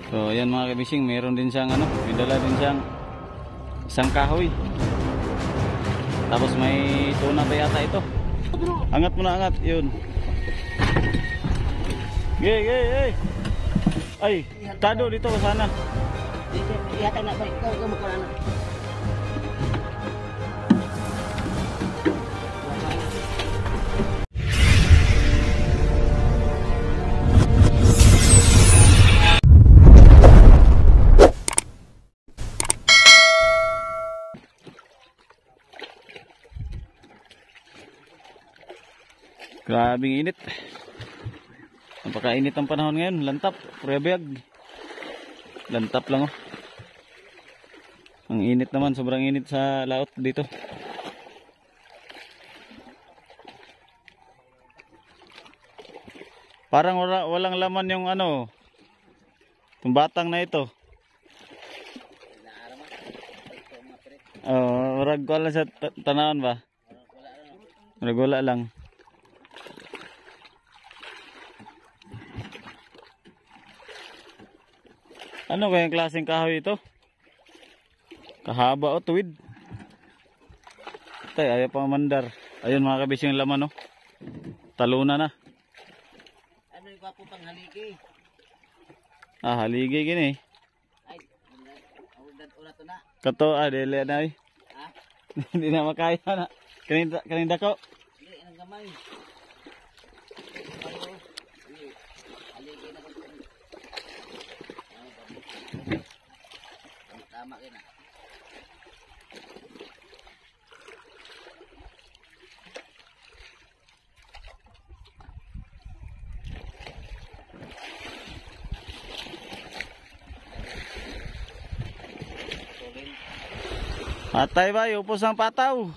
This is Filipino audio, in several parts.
So ayan mga kabising, meron din siyang ano, may dala din siyang isang kahoy. Tapos may tuna pa yata ito. Angat mo na, angat, yun. Gay. Ay, tado dito ka sana. Yata na ba? Ikaw mukha na. Grabing init. Napakainit ang panahon ngayon. Lantap, prebiyag. Lantap lang oh. Ang init naman, sobrang init sa laot dito. Parang walang laman yung ano, yung batang na ito. Oh, warag ko lang sa tanawon ba? Warag wala lang. Ano kayang klaseng kahoy ito? Kahaba o tuwid? Tay, ayaw pang mandar. Ayun mga kabising laman oh. Taluna na. Ano yung kapo pang haligi? Ah, haligi gini. Ay, ulat to na. Kato, dili na eh. Ha? Hindi na makaya na. Kaninda ko. Hindi, ang gamay. Haligi na ko. Tama kina. Atay ba, upos ang pataw.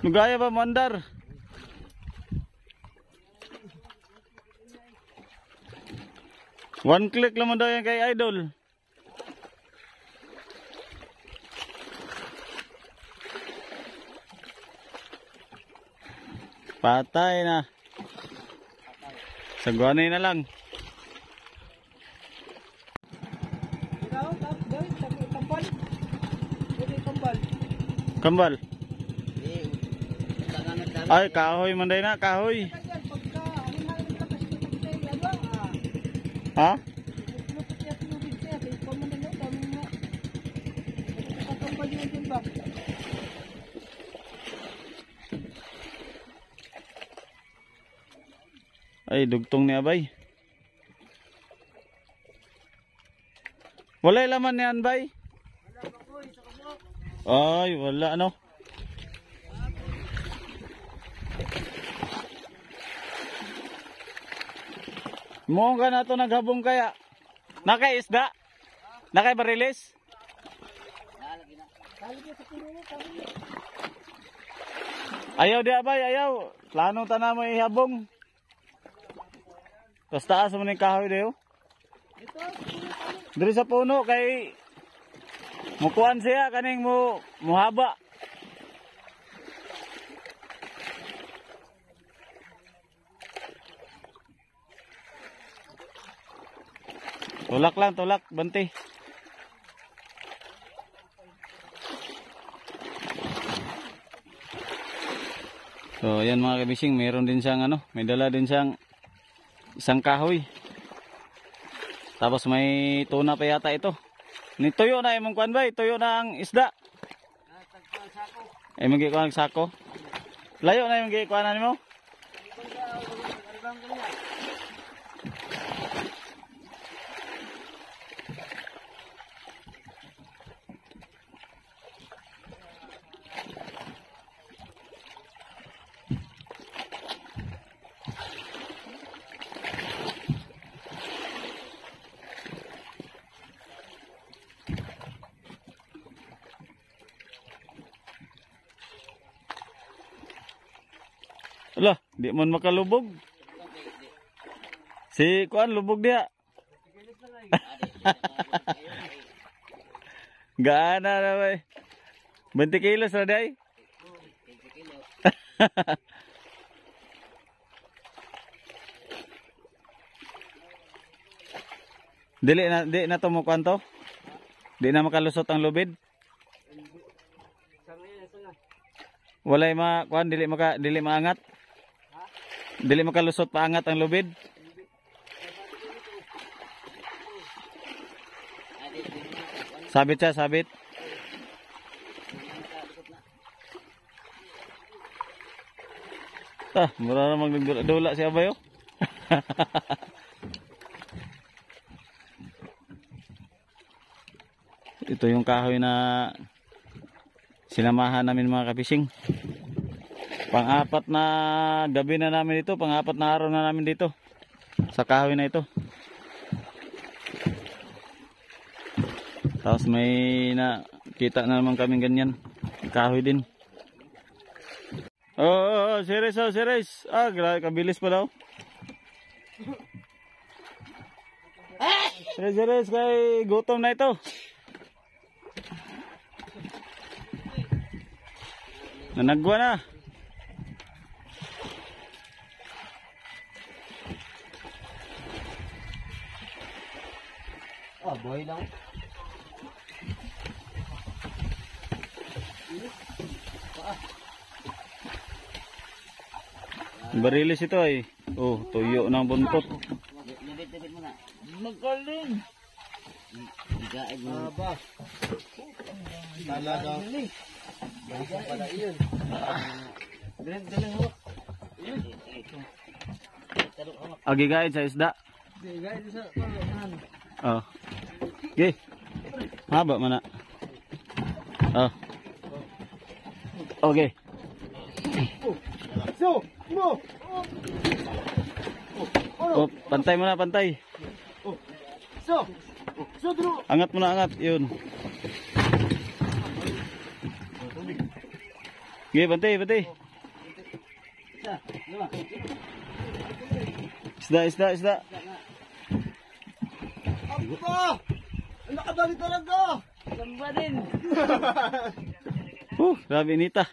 Nugaya ba mandar? One click lang mo daw yan kay Idol. Patay na. Sagwanay na lang. Kambal. Ay, kahoy manday na, kahoy. Ha? Ay, dugtong ni Abay. Wala laman ni Anbay? Ay, wala ano. Muong ka na ito naghabong kaya. Nakaisda? Nakabarilis? Ayaw di Abay, ayaw. Plano ta na mo ihabong. Tapos taas mo na yung kahoy dayo. Dari sa puno kay mukuan siya kaning muhaba. Tulak lang, tulak, banti. So, ayan mga kabising, meron din siyang ano, may dala din siyang isang kahoy. Tapos may tuna pa yata ito. Nituyo na imong kuan ba? Tuyo na ang isda. Ay magi kuan sako. Layo na imong gikuanan nimo. Ala, di man makalubog. Si kuan lubog dia. Gaana na bay. 20 kilos na day. Di na to mo kwanto? Di na makalusot ang lubid? Walay kuan dili maangat. Dili makalusot paangat ang lubid. Sabit siya, sabit. Mura na magdula si Abay, oh. Ito yung kahoy na sinamahan namin mga kapishing. Pang-apat na gabi na namin dito, pang-apat na araw na namin dito sa kahoy na ito. Tapos may nakita na naman kaming ganyan, kahoy din. Series. Grabe, kabilis pa daw. Series, kay gutom na ito. Nanagwa na. Boy lang. Barilis ito ay. Oh, tuyo ng buntot. Libit mo na. Magaling. Igaid mo. Aba. Talaga. Basta pala iyon. Dalang hawak. Agi guide sa isda. Guys, sa palahan. Oh. Okay. Haba mana. Oh. Okay. So, mo. Oh, pantay mo na, pantay. So dulu. Angat mo na, angat. Yun. Okay, pantay. Isda. Aba! Nakadali talaga. Lamba din. Grabe inita.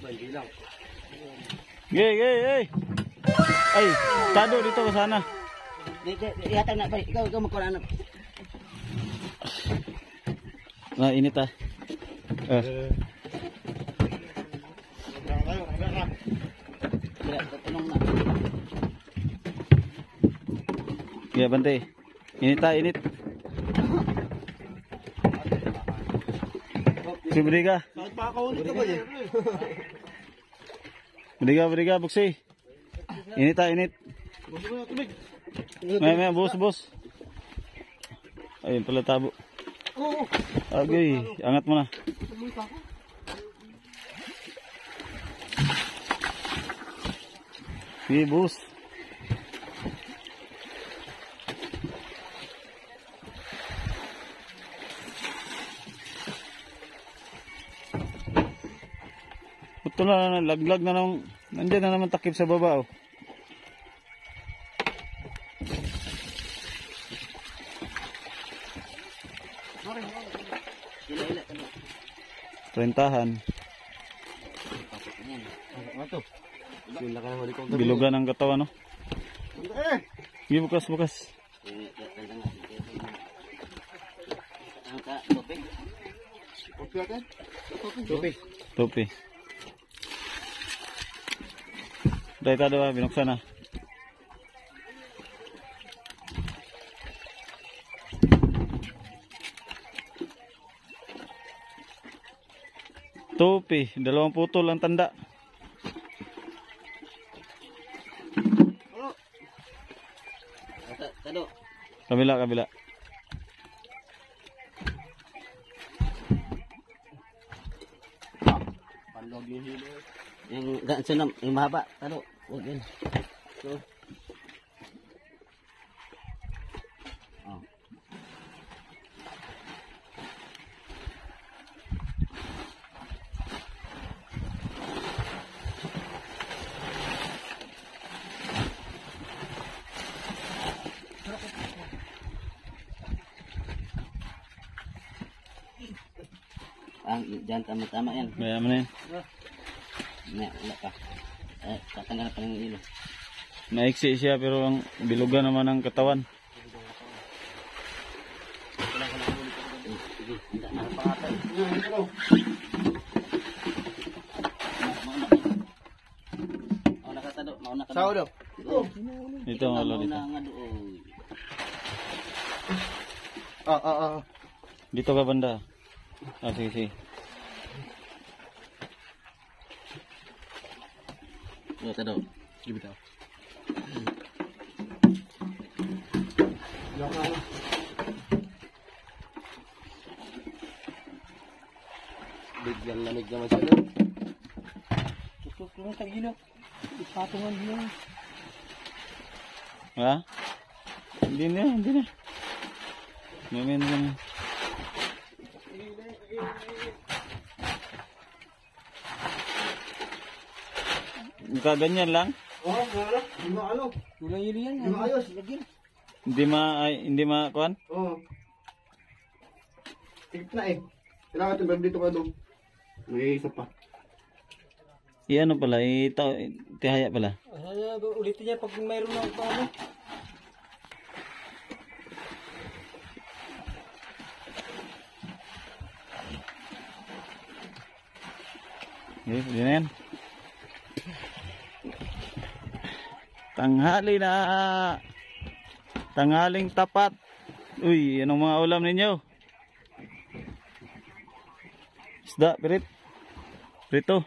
Hindi lang. Gay. Ay, tado dito ka sana. Ihatag na balik. Ikaw magkuha na. Init ah. Tulong na. Yeah, bantay. Init. Si Briga. Kahit pa ako ulit ba yan? Briga, buksi. Init. Gusto mo na tubig? May bus. Ayun pala tabo. Oo. Agay, angat mo na. Sige, bus. Ito na, laglag na naman. Nandiyan na naman takip sa baba, oh. Rentahan. Bilugan ang katawan, no? Sige, bukas. Topi. Dahil tado binuksan na. Topi, 2 putol ang tanda. Tado. Kabila. Panlog yung hilo. Yung mahaba. Tado. Huwag yun. So. Diyan tama yan. Kaya mo na yun. Wala pa. Tatanggal pa ng ilo. Naiksi siya pero ang bilugan naman ang katawan. Ano pa nga tayo? Mauna ka tado. Mauna ka. Sao daw? Dito ang ulo dito. Mauna nga doon. Dito ka banda. Ah, sige, sige. Ano tado? Sige bitaw. Bigyan lamig naman siya doon. Tutok lang tang ina. Patungan din. Ha? Hindi na, hindi na. Ngayon lang. Ganyan lang? Oh, wala. Di ba ano? Wala yun yan. Di ba ayos? Hindi kuan? Oo. Tigit na eh. Kailangan ito, dito ka doon. May isa pa. Ano pala, tihaya pala. Ulitin niya pag mayroon ng ano. Yun na yan. Tanghali na. Tanghaling tapat. Uy, anong mga ulam ninyo? Isda, pirit. Prito.